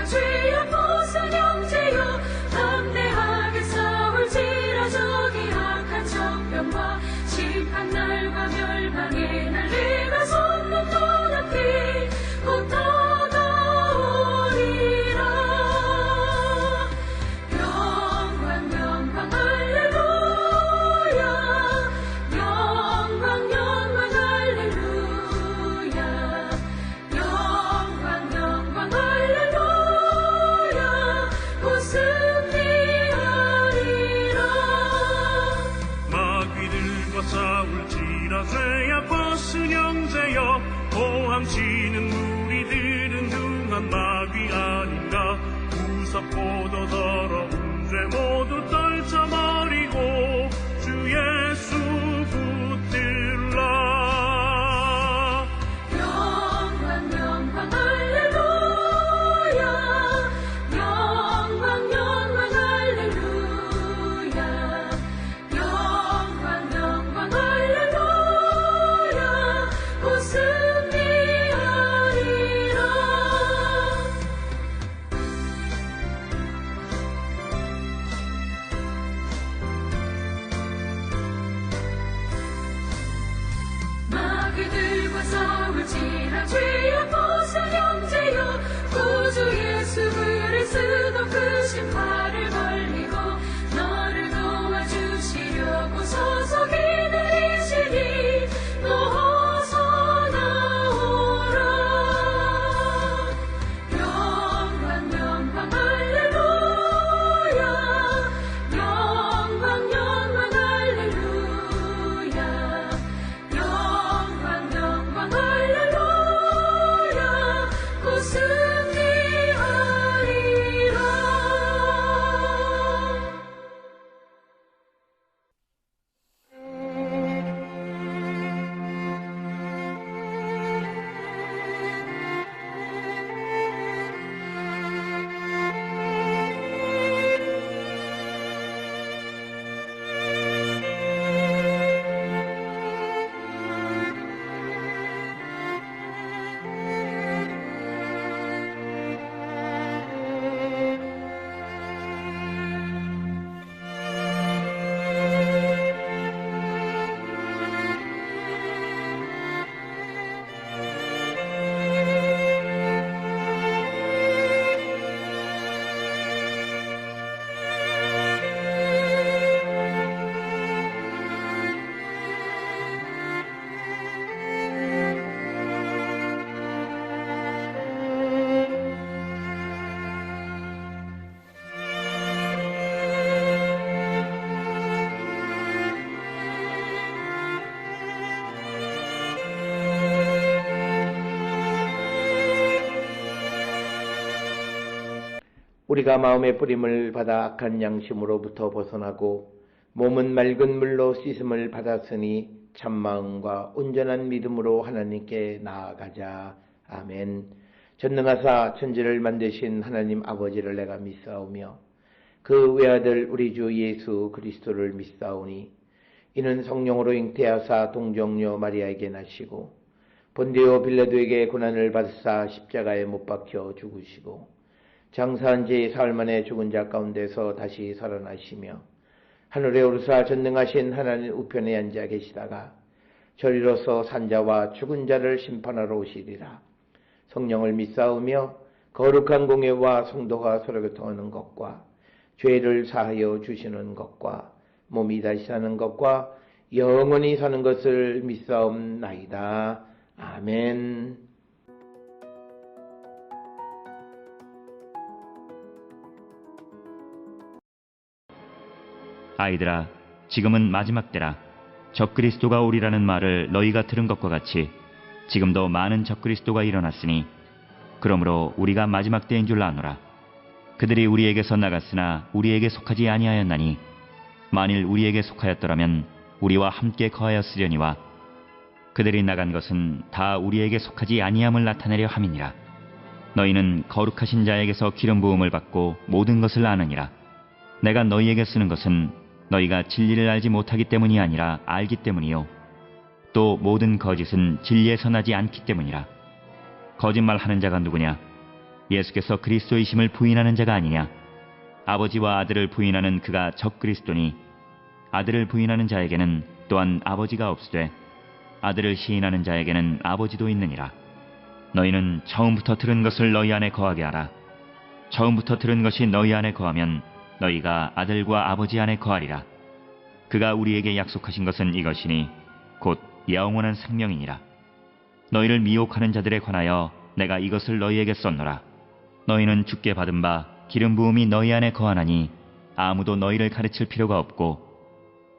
주여 보선 형제여 담대하게 싸울지라 저기 악한 정병과 심판날과 멸망의 날 내가 손못 떠났기 곧 다가오리라. 영광 영광 할렐루야 영광 영광 할렐루야 영광 영광 할렐루야 곧 승리하리라. 마귀들과 싸울지라 죄악 벗은 형제여 도망치는 무리들은 흉한 마귀 아닌가. 무섭고도 더러운 죄 모두 떨쳐버리고 주 예수 붙들라. 영광 영광 할렐루야 영광 영광 할렐루야 영광 영광 할렐루야 곧 승리하리라. 마귀들과 싸울지라 주여 보선 형제여 구주 예수 그리스도 그 심판을 벌리고 너를 도와주시려고 서서 기다리시니 너 어서 나오라. 영광 영광 할렐루야 영광 영광 할렐루야 영광 영광 할렐루야 곧 승리하리라. 우리가 마음의 뿌림을 받아 악한 양심으로부터 벗어나고 몸은 맑은 물로 씻음을 받았으니 참마음과 온전한 믿음으로 하나님께 나아가자. 아멘. 전능하사 천지를 만드신 하나님 아버지를 내가 믿사오며 그 외아들 우리 주 예수 그리스도를 믿사오니 이는 성령으로 잉태하사 동정녀 마리아에게 나시고 본디오 빌라도에게 고난을 받으사 십자가에 못 박혀 죽으시고 장사한 지 사흘 만에 죽은 자 가운데서 다시 살아나시며 하늘에 오르사 전능하신 하나님 우편에 앉아 계시다가 저리로서 산자와 죽은 자를 심판하러 오시리라. 성령을 믿사오며 거룩한 공예와 성도가 서로 교통하는 것과 죄를 사하여 주시는 것과 몸이 다시 사는 것과 영원히 사는 것을 믿사옵나이다. 아멘. 아이들아, 지금은 마지막 때라. 적그리스도가 오리라는 말을 너희가 들은 것과 같이 지금도 많은 적그리스도가 일어났으니 그러므로 우리가 마지막 때인 줄 아노라. 그들이 우리에게서 나갔으나 우리에게 속하지 아니하였나니 만일 우리에게 속하였더라면 우리와 함께 거하였으려니와 그들이 나간 것은 다 우리에게 속하지 아니함을 나타내려 함이니라. 너희는 거룩하신 자에게서 기름 부음을 받고 모든 것을 아느니라. 내가 너희에게 쓰는 것은 너희가 진리를 알지 못하기 때문이 아니라 알기 때문이요 또 모든 거짓은 진리에서 나지 않기 때문이라. 거짓말하는 자가 누구냐? 예수께서 그리스도이심을 부인하는 자가 아니냐? 아버지와 아들을 부인하는 그가 적그리스도니 아들을 부인하는 자에게는 또한 아버지가 없으되 아들을 시인하는 자에게는 아버지도 있느니라. 너희는 처음부터 들은 것을 너희 안에 거하게 하라. 처음부터 들은 것이 너희 안에 거하면 너희가 아들과 아버지 안에 거하리라. 그가 우리에게 약속하신 것은 이것이니 곧 영원한 생명이니라. 너희를 미혹하는 자들에 관하여 내가 이것을 너희에게 썼노라. 너희는 주께 받은 바 기름 부음이 너희 안에 거하나니 아무도 너희를 가르칠 필요가 없고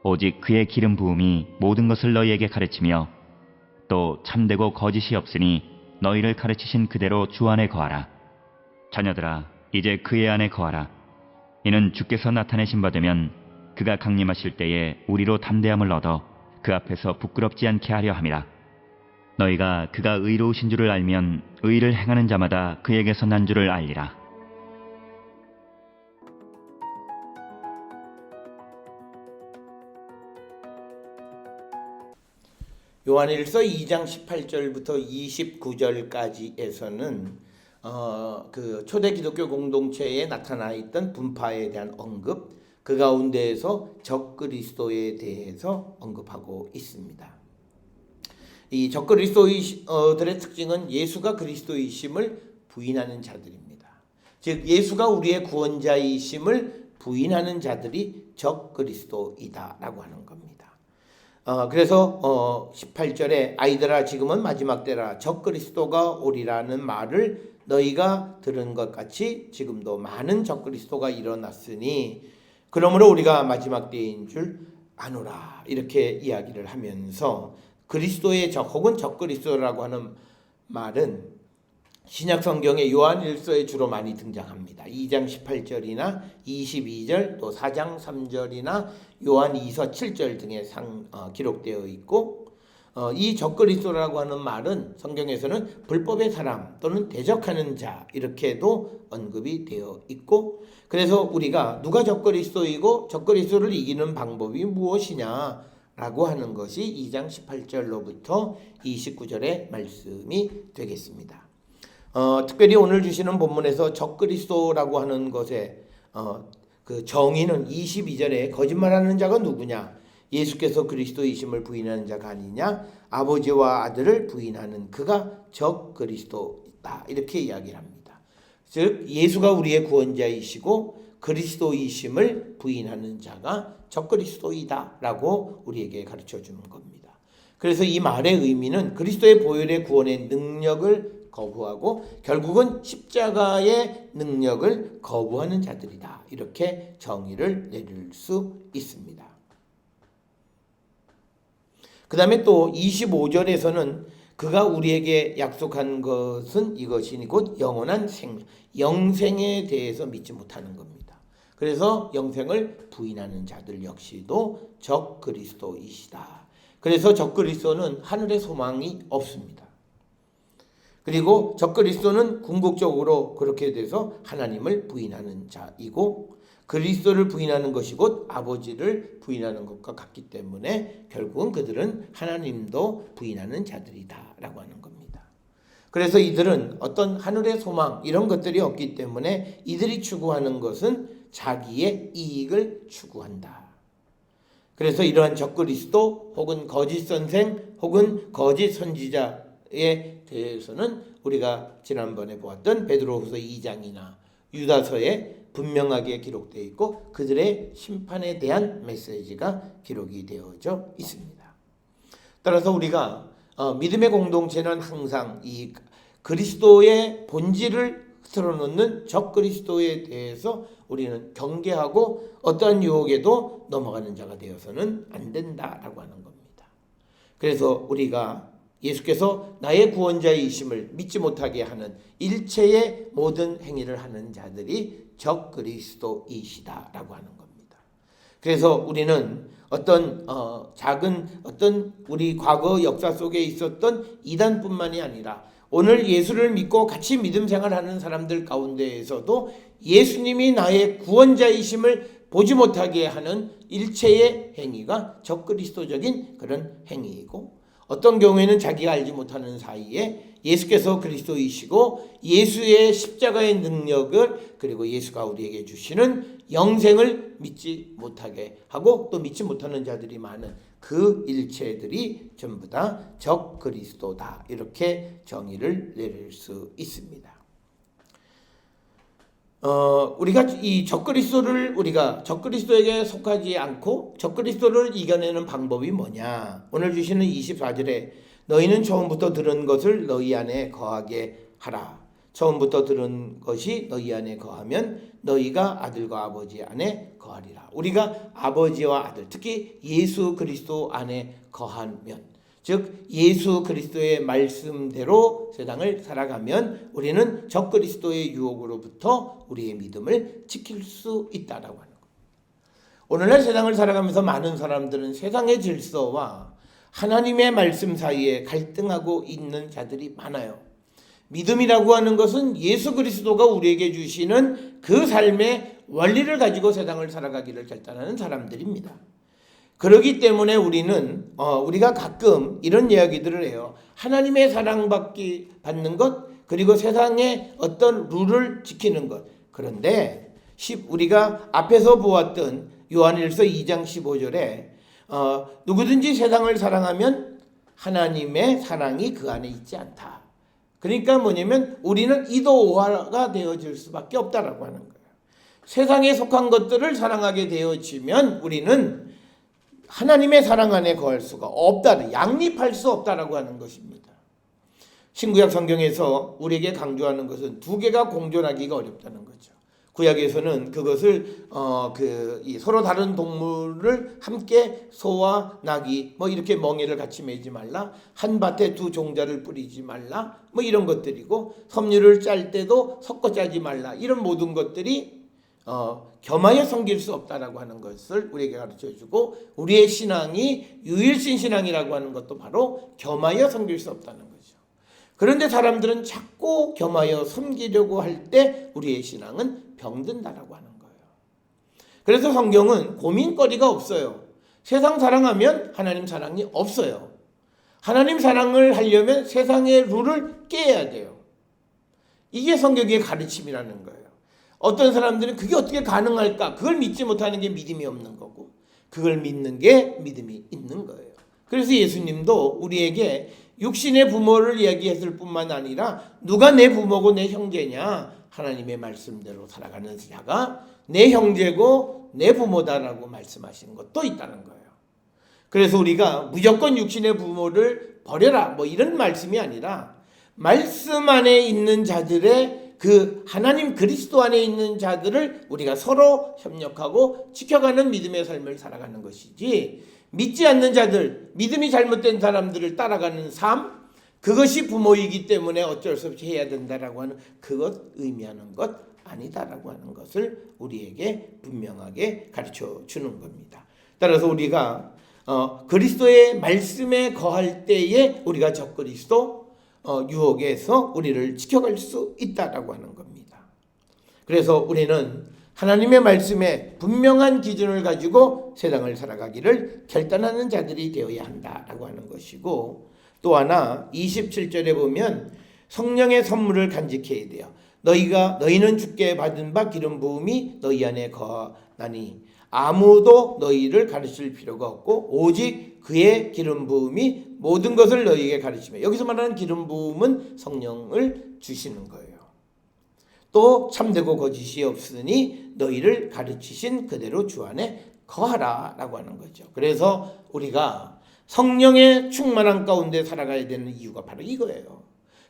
오직 그의 기름 부음이 모든 것을 너희에게 가르치며 또 참되고 거짓이 없으니 너희를 가르치신 그대로 주 안에 거하라. 자녀들아, 이제 그의 안에 거하라. 이는 주께서 나타내신 바 되면 그가 강림하실 때에 우리로 담대함을 얻어 그 앞에서 부끄럽지 않게 하려 함이라. 너희가 그가 의로우신 줄을 알면 의를 행하는 자마다 그에게서 난 줄을 알리라. 요한일서 2장 18절부터 29절까지에서는 그 초대 기독교 공동체에 나타나 있던 분파에 대한 언급, 그 가운데에서 적그리스도에 대해서 언급하고 있습니다. 이 적그리스도들의 특징은 예수가 그리스도이심을 부인하는 자들입니다. 즉 예수가 우리의 구원자이심을 부인하는 자들이 적그리스도이다라고 하는 겁니다. 그래서 18절에 아이들아 지금은 마지막 때라 적그리스도가 오리라는 말을 너희가 들은 것 같이 지금도 많은 적그리스도가 일어났으니 그러므로 우리가 마지막 때인 줄 아노라 이렇게 이야기를 하면서 그리스도의 적 혹은 적그리스도라고 하는 말은 신약 성경의 요한일서에 주로 많이 등장합니다. 2장 18절이나 22절 또 4장 3절이나 요한 2서 7절 등에 기록되어 있고 이 적그리스도라고 하는 말은 성경에서는 불법의 사람 또는 대적하는 자 이렇게도 언급이 되어 있고 그래서 우리가 누가 적그리스도이고 적그리스도를 이기는 방법이 무엇이냐 라고 하는 것이 2장 18절로부터 29절의 말씀이 되겠습니다. 특별히 오늘 주시는 본문에서 적그리스도라고 하는 것의 그 정의는 22절에 거짓말하는 자가 누구냐? 예수께서 그리스도이심을 부인하는 자가 아니냐? 아버지와 아들을 부인하는 그가 적그리스도다 이렇게 이야기를 합니다. 즉 예수가 우리의 구원자이시고 그리스도이심을 부인하는 자가 적그리스도이다 라고 우리에게 가르쳐주는 겁니다. 그래서 이 말의 의미는 그리스도의 보혈의 구원의 능력을 거부하고 결국은 십자가의 능력을 거부하는 자들이다. 이렇게 정의를 내릴 수 있습니다. 그 다음에 또 25절에서는 그가 우리에게 약속한 것은 이것이니 곧 영원한 생명, 영생에 대해서 믿지 못하는 겁니다. 그래서 영생을 부인하는 자들 역시도 적그리스도이시다. 그래서 적그리스도는 하늘의 소망이 없습니다. 그리고 적그리스도는 궁극적으로 그렇게 돼서 하나님을 부인하는 자이고 그리스도를 부인하는 것이 곧 아버지를 부인하는 것과 같기 때문에 결국은 그들은 하나님도 부인하는 자들이다 라고 하는 겁니다. 그래서 이들은 어떤 하늘의 소망 이런 것들이 없기 때문에 이들이 추구하는 것은 자기의 이익을 추구한다. 그래서 이러한 적그리스도 혹은 거짓 선생 혹은 거짓 선지자에 대해서는 우리가 지난번에 보았던 베드로후서 2장이나 유다서에 분명하게 기록되어 있고 그들의 심판에 대한 메시지가 기록이 되어져 있습니다. 따라서 우리가 믿음의 공동체는 항상 이 그리스도의 본질을 틀어놓는 적그리스도에 대해서 우리는 경계하고 어떠한 유혹에도 넘어가는 자가 되어서는 안 된다라고 하는 겁니다. 그래서 우리가 예수께서 나의 구원자이심을 믿지 못하게 하는 일체의 모든 행위를 하는 자들이 적그리스도이시다라고 하는 겁니다. 그래서 우리는 어떤 작은 어떤 우리 과거 역사 속에 있었던 이단뿐만이 아니라 오늘 예수를 믿고 같이 믿음 생활하는 사람들 가운데에서도 예수님이 나의 구원자이심을 보지 못하게 하는 일체의 행위가 적그리스도적인 그런 행위이고 어떤 경우에는 자기가 알지 못하는 사이에 예수께서 그리스도이시고 예수의 십자가의 능력을 그리고 예수가 우리에게 주시는 영생을 믿지 못하게 하고 또 믿지 못하는 자들이 많은 그 일체들이 전부 다 적 그리스도다. 이렇게 정의를 내릴 수 있습니다. 우리가 이 적그리스도를 우리가 적그리스도에게 속하지 않고 적그리스도를 이겨내는 방법이 뭐냐? 오늘 주시는 24절에 너희는 처음부터 들은 것을 너희 안에 거하게 하라. 처음부터 들은 것이 너희 안에 거하면 너희가 아들과 아버지 안에 거하리라. 우리가 아버지와 아들, 특히 예수 그리스도 안에 거하면, 즉 예수 그리스도의 말씀대로 세상을 살아가면 우리는 적그리스도의 유혹으로부터 우리의 믿음을 지킬 수 있다라고 하는 거예요. 오늘날 세상을 살아가면서 많은 사람들은 세상의 질서와 하나님의 말씀 사이에 갈등하고 있는 자들이 많아요. 믿음이라고 하는 것은 예수 그리스도가 우리에게 주시는 그 삶의 원리를 가지고 세상을 살아가기를 결단하는 사람들입니다. 그렇기 때문에 우리가 가끔 이런 이야기들을 해요. 하나님의 사랑받는 것, 그리고 세상의 어떤 룰을 지키는 것. 그런데 우리가 앞에서 보았던 요한일서 2장 15절에 누구든지 세상을 사랑하면 하나님의 사랑이 그 안에 있지 않다. 그러니까 뭐냐면 우리는 이도오화가 되어질 수밖에 없다라고 하는 거예요. 세상에 속한 것들을 사랑하게 되어지면 우리는 하나님의 사랑 안에 거할 수가 없다, 양립할 수 없다라고 하는 것입니다. 신구약 성경에서 우리에게 강조하는 것은 두 개가 공존하기가 어렵다는 거죠. 구약에서는 그것을 서로 다른 동물을 함께 소와 나귀 이렇게 멍에를 같이 매지 말라, 한 밭에 두 종자를 뿌리지 말라, 이런 것들이고, 섬유를 짤 때도 섞어 짜지 말라, 이런 모든 것들이 겸하여 섬길 수 없다라고 하는 것을 우리에게 가르쳐주고, 우리의 신앙이 유일신 신앙이라고 하는 것도 바로 겸하여 섬길 수 없다는 거죠. 그런데 사람들은 자꾸 겸하여 섬기려고 할 때 우리의 신앙은 병든다라고 하는 거예요. 그래서 성경은 고민거리가 없어요. 세상 사랑하면 하나님 사랑이 없어요. 하나님 사랑을 하려면 세상의 룰을 깨야 돼요. 이게 성경의 가르침이라는 거예요. 어떤 사람들은 그게 어떻게 가능할까? 그걸 믿지 못하는 게 믿음이 없는 거고, 그걸 믿는 게 믿음이 있는 거예요. 그래서 예수님도 우리에게 육신의 부모를 이야기했을 뿐만 아니라 누가 내 부모고 내 형제냐? 하나님의 말씀대로 살아가는 자가 내 형제고 내 부모다라고 말씀하신 것도 있다는 거예요. 그래서 우리가 무조건 육신의 부모를 버려라 이런 말씀이 아니라, 말씀 안에 있는 자들의 그 하나님 그리스도 안에 있는 자들을 우리가 서로 협력하고 지켜가는 믿음의 삶을 살아가는 것이지, 믿지 않는 자들, 믿음이 잘못된 사람들을 따라가는 삶, 그것이 부모이기 때문에 어쩔 수 없이 해야 된다라고 하는 그것 의미하는 것 아니다라고 하는 것을 우리에게 분명하게 가르쳐 주는 겁니다. 따라서 우리가 그리스도의 말씀에 거할 때에 우리가 적그리스도 유혹에서 우리를 지켜갈 수 있다라고 하는 겁니다. 그래서 우리는 하나님의 말씀에 분명한 기준을 가지고 세상을 살아가기를 결단하는 자들이 되어야 한다라고 하는 것이고, 또 하나 27절에 보면 성령의 선물을 간직해야 돼요. 너희는 주께 받은 바 기름 부음이 너희 안에 거하나니 아무도 너희를 가르칠 필요가 없고 오직 그의 기름 부음이 모든 것을 너희에게 가르치며, 여기서 말하는 기름 부음은 성령을 주시는 거예요. 또 참되고 거짓이 없으니 너희를 가르치신 그대로 주 안에 거하라 라고 하는 거죠. 그래서 우리가 성령의 충만한 가운데 살아가야 되는 이유가 바로 이거예요.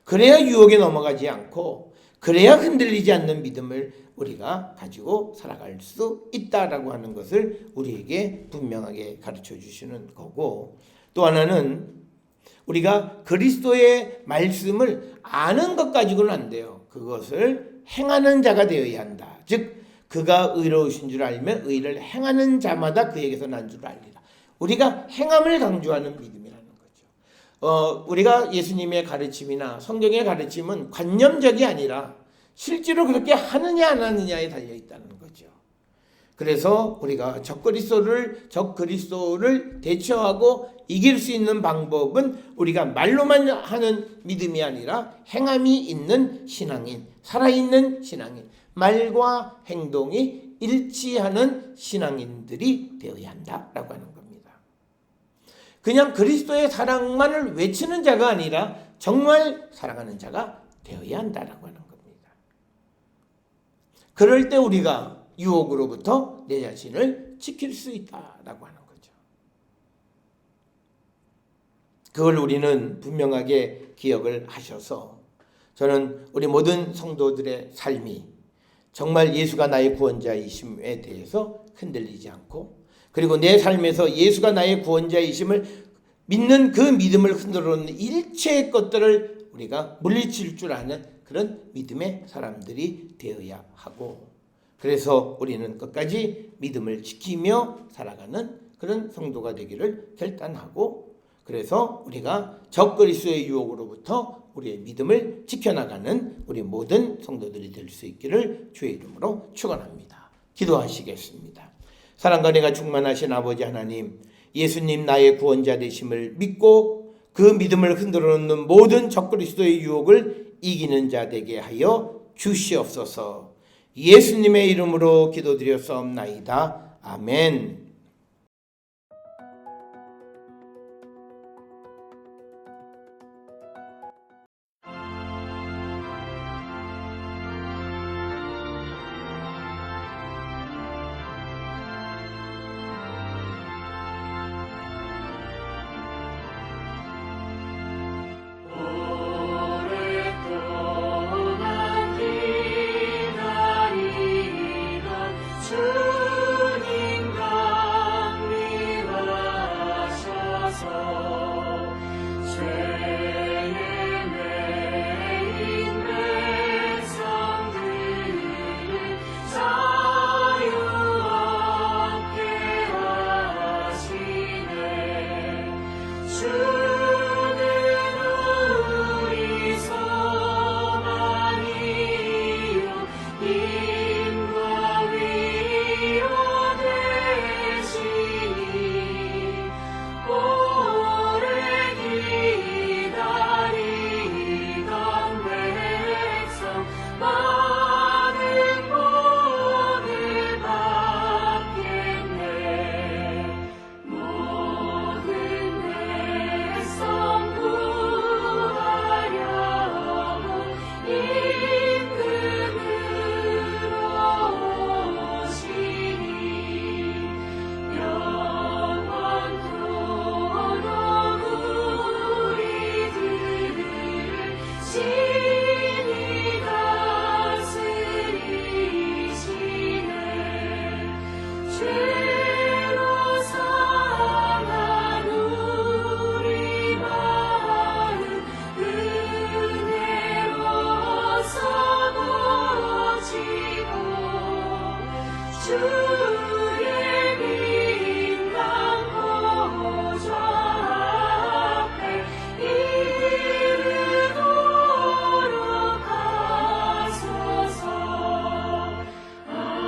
그래야 유혹에 넘어가지 않고, 그래야 흔들리지 않는 믿음을 우리가 가지고 살아갈 수 있다라고 하는 것을 우리에게 분명하게 가르쳐 주시는 거고, 또 하나는 우리가 그리스도의 말씀을 아는 것 가지고는 안 돼요. 그것을 행하는 자가 되어야 한다. 즉 그가 의로우신 줄 알면 의를 행하는 자마다 그에게서 난 줄 알리라. 우리가 행함을 강조하는 믿음이라는 거죠. 우리가 예수님의 가르침이나 성경의 가르침은 관념적이 아니라 실제로 그렇게 하느냐 안 하느냐에 달려 있다는 거죠. 그래서 우리가 적그리스도를 대처하고 이길 수 있는 방법은 우리가 말로만 하는 믿음이 아니라 행함이 있는 신앙인, 살아있는 신앙인, 말과 행동이 일치하는 신앙인들이 되어야 한다라고 하는 겁니다. 그냥 그리스도의 사랑만을 외치는 자가 아니라 정말 사랑하는 자가 되어야 한다라고 하는 겁니다. 그럴 때 우리가 유혹으로부터 내 자신을 지킬 수 있다라고 하는 거죠. 그걸 우리는 분명하게 기억을 하셔서 저는 우리 모든 성도들의 삶이 정말 예수가 나의 구원자이심에 대해서 흔들리지 않고, 그리고 내 삶에서 예수가 나의 구원자이심을 믿는 그 믿음을 흔들어 놓는 일체의 것들을 우리가 물리칠 줄 아는 그런 믿음의 사람들이 되어야 하고, 그래서 우리는 끝까지 믿음을 지키며 살아가는 그런 성도가 되기를 결단하고, 그래서 우리가 적그리스도의 유혹으로부터 우리의 믿음을 지켜나가는 우리 모든 성도들이 될 수 있기를 주의 이름으로 축원합니다. 기도하시겠습니다. 사랑과 은혜가 충만하신 아버지 하나님, 예수님 나의 구원자 되심을 믿고 그 믿음을 흔들어 놓는 모든 적그리스도의 유혹을 이기는 자 되게 하여 주시옵소서. 예수님의 이름으로 기도드렸사옵나이다. 아멘. 오랫동안 기다리던 주님 강림하셔서 죄에 매인 백성들을 자유하게 하시네. 주는 우리 소망이요 힘과 위로 되시니 오래 기다리던 백성 많은 복을 받겠네. 모든 백성 구하려고 임금으로 오시니 영원토록 우리들을 신이 다스리시네. 죄로 상한 우리 마음 은혜로서 고치고 주의 빛난 보좌 앞에 이르도록 하소서. 아멘.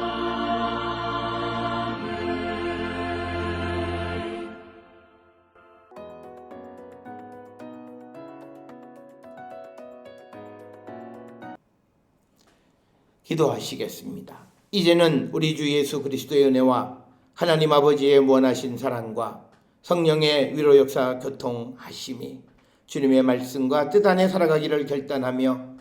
기도하시겠습니다. 이제는 우리 주 예수 그리스도의 은혜와 하나님 아버지의 무한하신 사랑과 성령의 위로 역사 교통하심이 주님의 말씀과 뜻 안에 살아가기를 결단하며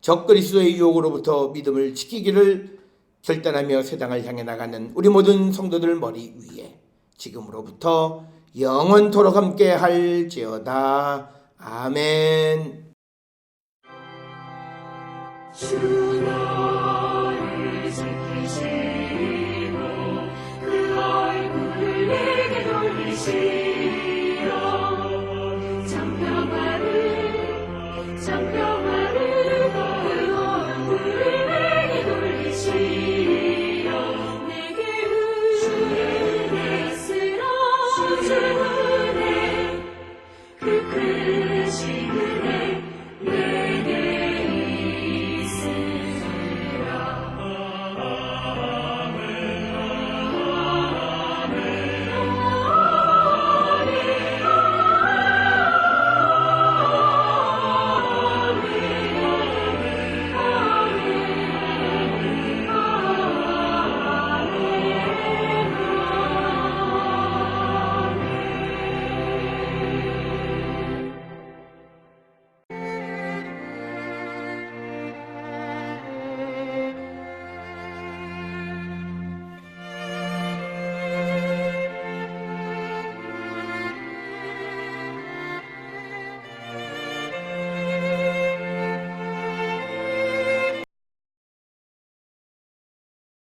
적그리스도의 유혹으로부터 믿음을 지키기를 결단하며 세상을 향해 나가는 우리 모든 성도들 머리 위에 지금으로부터 영원토록 함께 할지어다. 아멘. 주 너를 지키시고 그 얼굴을 내게 돌리시고